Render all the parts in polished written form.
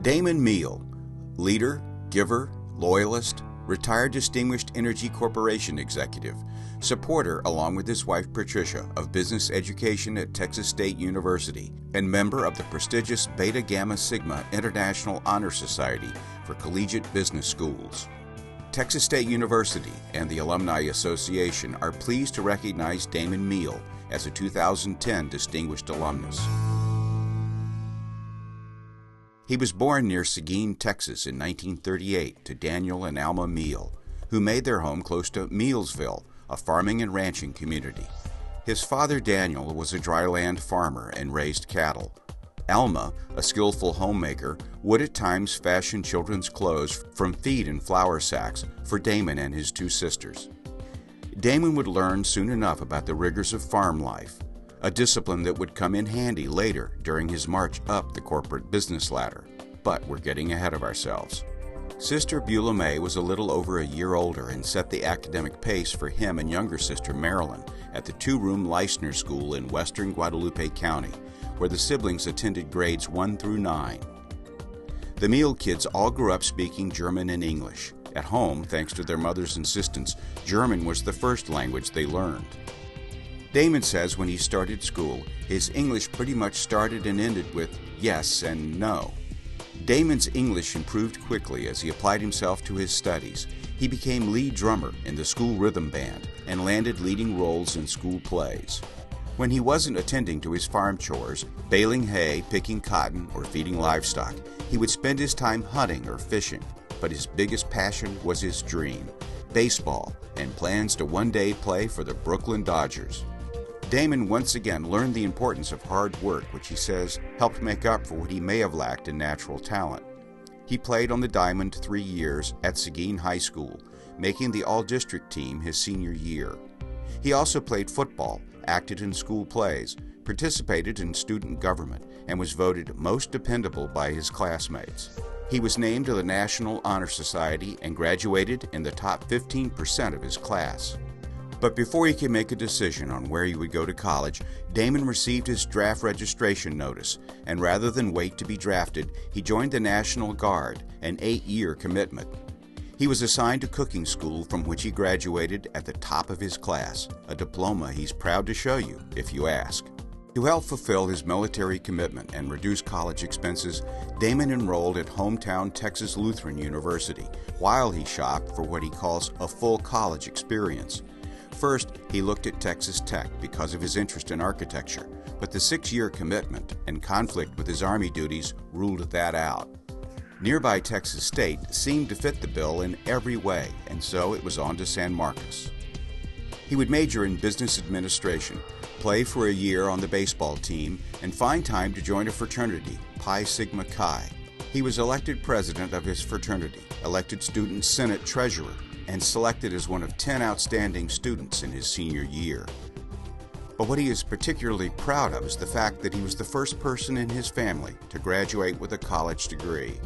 Daymon Muehl, leader, giver, loyalist, retired Distinguished Energy Corporation executive, supporter along with his wife Patricia of business education at Texas State University, and member of the prestigious Beta Gamma Sigma International Honor Society for Collegiate Business Schools. Texas State University and the Alumni Association are pleased to recognize Daymon Muehl as a 2010 Distinguished Alumnus. He was born near Seguin, Texas in 1938 to Daniel and Alma Muehl, who made their home close to Muehlsville, a farming and ranching community. His father Daniel was a dryland farmer and raised cattle. Alma, a skillful homemaker, would at times fashion children's clothes from feed and flour sacks for Daymon and his two sisters. Daymon would learn soon enough about the rigors of farm life, a discipline that would come in handy later during his march up the corporate business ladder. But we're getting ahead of ourselves. Sister Beulah May was a little over a year older and set the academic pace for him and younger sister Marilyn at the two-room Leisner School in western Guadalupe County, where the siblings attended grades 1 through 9. The Muehl kids all grew up speaking German and English. At home, thanks to their mother's insistence, German was the first language they learned. Daymon says when he started school, his English pretty much started and ended with yes and no. Daymon's English improved quickly as he applied himself to his studies. He became lead drummer in the school rhythm band and landed leading roles in school plays. When he wasn't attending to his farm chores, baling hay, picking cotton, or feeding livestock, he would spend his time hunting or fishing. But his biggest passion was his dream, baseball, and plans to one day play for the Brooklyn Dodgers. Daymon once again learned the importance of hard work, which he says helped make up for what he may have lacked in natural talent. He played on the diamond 3 years at Seguin High School, making the all-district team his senior year. He also played football, acted in school plays, participated in student government, and was voted most dependable by his classmates. He was named to the National Honor Society and graduated in the top 15% of his class. But before he could make a decision on where he would go to college, Daymon received his draft registration notice, and rather than wait to be drafted, he joined the National Guard, an 8-year commitment. He was assigned to cooking school, from which he graduated at the top of his class, a diploma he's proud to show you if you ask. To help fulfill his military commitment and reduce college expenses, Daymon enrolled at hometown Texas Lutheran University while he shopped for what he calls a full college experience. First, he looked at Texas Tech because of his interest in architecture, but the 6-year commitment and conflict with his Army duties ruled that out. Nearby Texas State seemed to fit the bill in every way, and so it was on to San Marcos. He would major in business administration, play for a year on the baseball team, and find time to join a fraternity, Pi Sigma Chi. He was elected president of his fraternity, elected student senate treasurer, and selected as one of 10 outstanding students in his senior year. But what he is particularly proud of is the fact that he was the first person in his family to graduate with a college degree.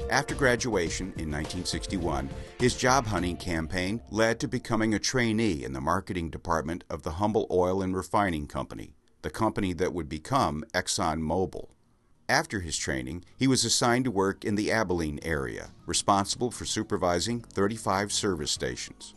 After graduation in 1961, his job hunting campaign led to becoming a trainee in the marketing department of the Humble Oil and Refining Company, the company that would become ExxonMobil. After his training, he was assigned to work in the Abilene area, responsible for supervising 35 service stations.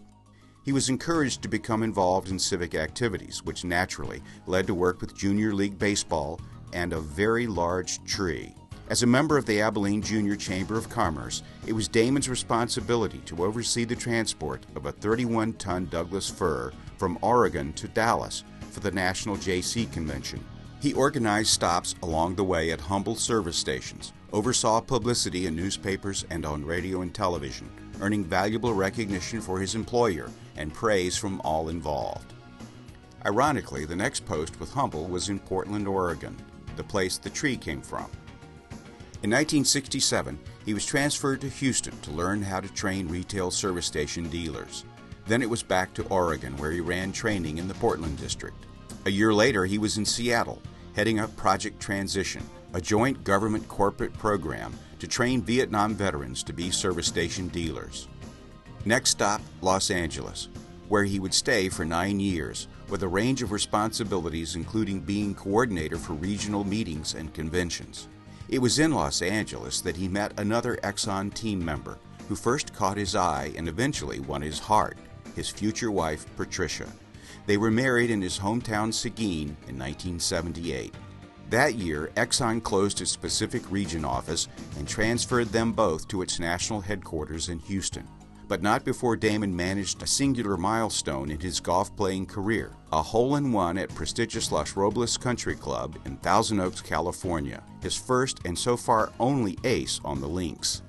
He was encouraged to become involved in civic activities, which naturally led to work with Junior League Baseball and a very large tree. As a member of the Abilene Junior Chamber of Commerce, it was Daymon's responsibility to oversee the transport of a 31-ton Douglas fir from Oregon to Dallas for the National JC Convention. He organized stops along the way at humble service stations, oversaw publicity in newspapers and on radio and television, earning valuable recognition for his employer and praise from all involved. Ironically, the next post with Humble was in Portland, Oregon, the place the tree came from. In 1967, he was transferred to Houston to learn how to train retail service station dealers. Then it was back to Oregon, where he ran training in the Portland district. A year later, he was in Seattle, heading up Project Transition, a joint government corporate program to train Vietnam veterans to be service station dealers. Next stop, Los Angeles, where he would stay for 9 years, with a range of responsibilities including being coordinator for regional meetings and conventions. It was in Los Angeles that he met another Exxon team member who first caught his eye and eventually won his heart, his future wife, Patricia. They were married in his hometown Seguin in 1978. That year, Exxon closed its Pacific Region office and transferred them both to its national headquarters in Houston. But not before Daymon managed a singular milestone in his golf-playing career, a hole-in-one at prestigious Los Robles Country Club in Thousand Oaks, California, his first and so far only ace on the links.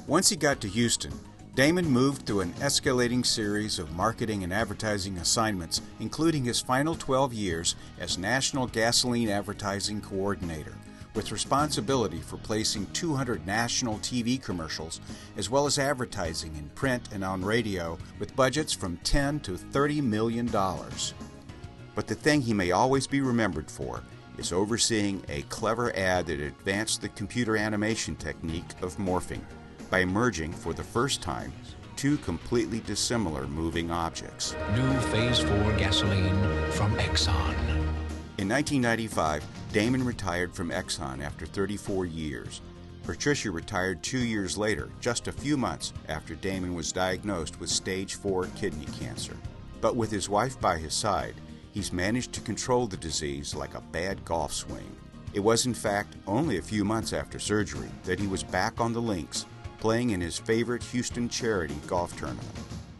Once he got to Houston, Daymon moved through an escalating series of marketing and advertising assignments, including his final 12 years as National Gasoline Advertising Coordinator, with responsibility for placing 200 national TV commercials, as well as advertising in print and on radio, with budgets from $10 to $30 million. But the thing he may always be remembered for is overseeing a clever ad that advanced the computer animation technique of morphing by merging for the first time two completely dissimilar moving objects. New Phase 4 gasoline from Exxon. In 1995, Daymon retired from Exxon after 34 years. Patricia retired 2 years later, just a few months after Daymon was diagnosed with stage 4 kidney cancer. But with his wife by his side, he's managed to control the disease like a bad golf swing. It was in fact only a few months after surgery that he was back on the links, playing in his favorite Houston charity golf tournament.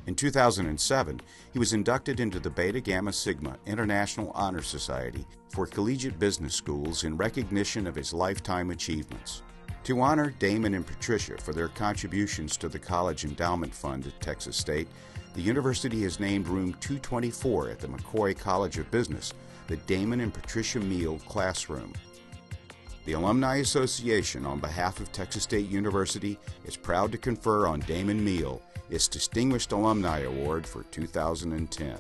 In 2007, he was inducted into the Beta Gamma Sigma International Honor Society for collegiate business schools in recognition of his lifetime achievements. To honor Daymon and Patricia for their contributions to the College Endowment Fund at Texas State, the university has named Room 224 at the McCoy College of Business the Daymon and Patricia Muehl Classroom. The Alumni Association, on behalf of Texas State University, is proud to confer on Daymon Muehl its Distinguished Alumni Award for 2010.